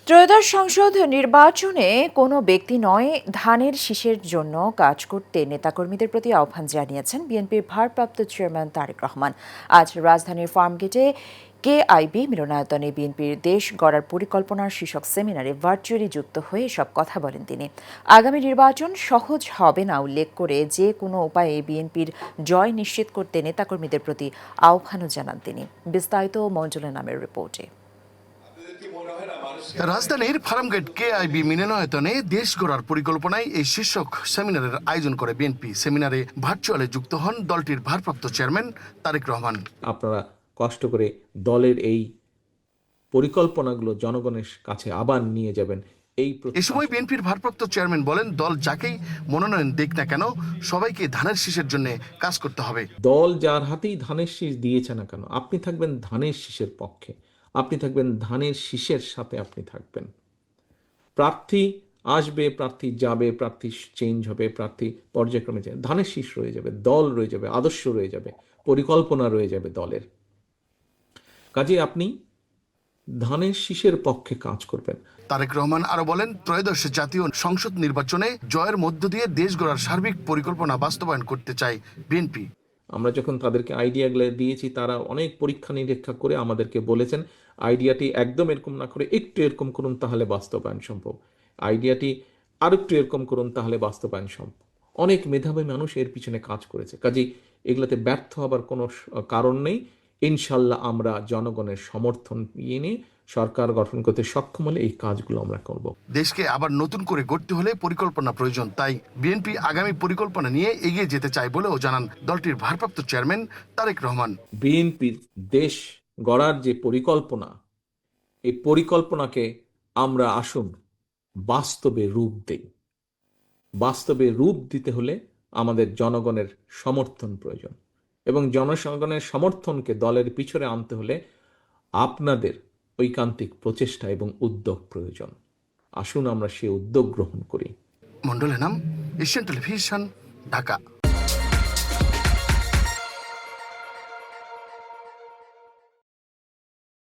ত্রয়োদশ সংসদ নির্বাচনে কোনো ব্যক্তি নয়, ধানের শীষের জন্য কাজ করতে নেতাকর্মীদের প্রতি আহ্বান জানিয়েছেন বিএনপির ভারপ্রাপ্ত চেয়ারম্যান তারেক রহমান। আজ রাজধানীর ফার্মগেটে কেআইবি মিলনায়তনে বিএনপির দেশ গড়ার পরিকল্পনার শীর্ষক সেমিনারে ভার্চুয়ালি যুক্ত হয়ে এসব কথা বলেন তিনি। আগামী নির্বাচন সহজ হবে না উল্লেখ করে যে কোনো উপায়ে বিএনপির জয় নিশ্চিত করতে নেতাকর্মীদের প্রতি আহ্বানও জানান তিনি। বিস্তারিত মঞ্জুলের নামের রিপোর্টে। রাজধানীর ফার্মগেট কেআইবি মিলনায়তনে দেশ গড়ার পরিকল্পনায় এই শীর্ষক সেমিনারের আয়োজন করে বিএনপি। সেমিনারে ভার্চুয়ালে যুক্ত হন দলটির ভারপ্রাপ্ত চেয়ারম্যান তারেক রহমান। আপনারা কষ্ট করে দলের এই পরিকল্পনাগুলো জনগণের কাছে আবার নিয়ে যাবেন। এ সময় বিএনপির ভারপ্রাপ্ত চেয়ারম্যান বলেন, দল যাকেই মনোনয়ন দিক না কেন সবাইকে ধানের শীষের জন্য কাজ করতে হবে। দল যার হাতেই ধানের শীষ দিয়েছে না কেন, আপনি থাকবেন ধানের শীষের পক্ষে, আপনি থাকবেন ধানের শীষের সাথে, আপনি থাকবেন। প্রার্থী আসবে, প্রার্থী যাবে, প্রার্থী চেঞ্জ হবে, প্রার্থী পর্যায়ক্রমে যাবে, ধানের শীষ রয়ে যাবে, দল রয়ে যাবে, আদর্শ রয়ে যাবে, পরিকল্পনা রয়ে যাবে দলের। কাজে আপনি ধানের শীষের পক্ষে কাজ করবেন। তারেক রহমান আরো বলেন, ত্রয়োদশ জাতীয় সংসদ নির্বাচনে জয়ের মধ্য দিয়ে দেশ গড়ার সার্বিক পরিকল্পনা বাস্তবায়ন করতে চায় বিএনপি। আমরা যখন তাদেরকে আইডিয়াগুলো দিয়েছি, তারা অনেক পরীক্ষা নিরীক্ষা করে আমাদেরকে বলেছেন আইডিয়াটি একদম এরকম না করে একটু এরকম করুন, তাহলে বাস্তবায়ন সম্ভব। আইডিয়াটি আর একটু এরকম করুন, তাহলে বাস্তবায়ন সম্ভব। অনেক মেধাবী মানুষ এর পিছনে কাজ করেছে। কাজেই এগুলোতে ব্যর্থ হবার কোনো কারণ নেই। ইনশাল্লাহ আমরা জনগণের সমর্থন নিয়ে সরকার গঠন করতে সক্ষম হলে এই কাজগুলো আমরা করব। দেশকে আবার নতুন করে গড়তে হলে পরিকল্পনা প্রয়োজন, তাই বিএনপি আগামী পরিকল্পনা নিয়ে এগিয়ে যেতে চায় বলেও জানান দলটির ভারপ্রাপ্ত চেয়ারম্যান তারেক রহমান। বিএনপির দেশ গড়ার যে পরিকল্পনা, এই পরিকল্পনাকে আমরা আসুন বাস্তবে রূপ দেই। বাস্তবে রূপ দিতে হলে আমাদের জনগণের সমর্থন প্রয়োজন, এবং জনগণের সমর্থনকে দলের পিছনে আনতে হলে আপনাদের ঐকান্তিক প্রচেষ্টা এবং উদ্যোগ প্রয়োজন। আসুন আমরা সে উদ্যোগ গ্রহণ করি। Mondal Enam, Asian television, Dhaka.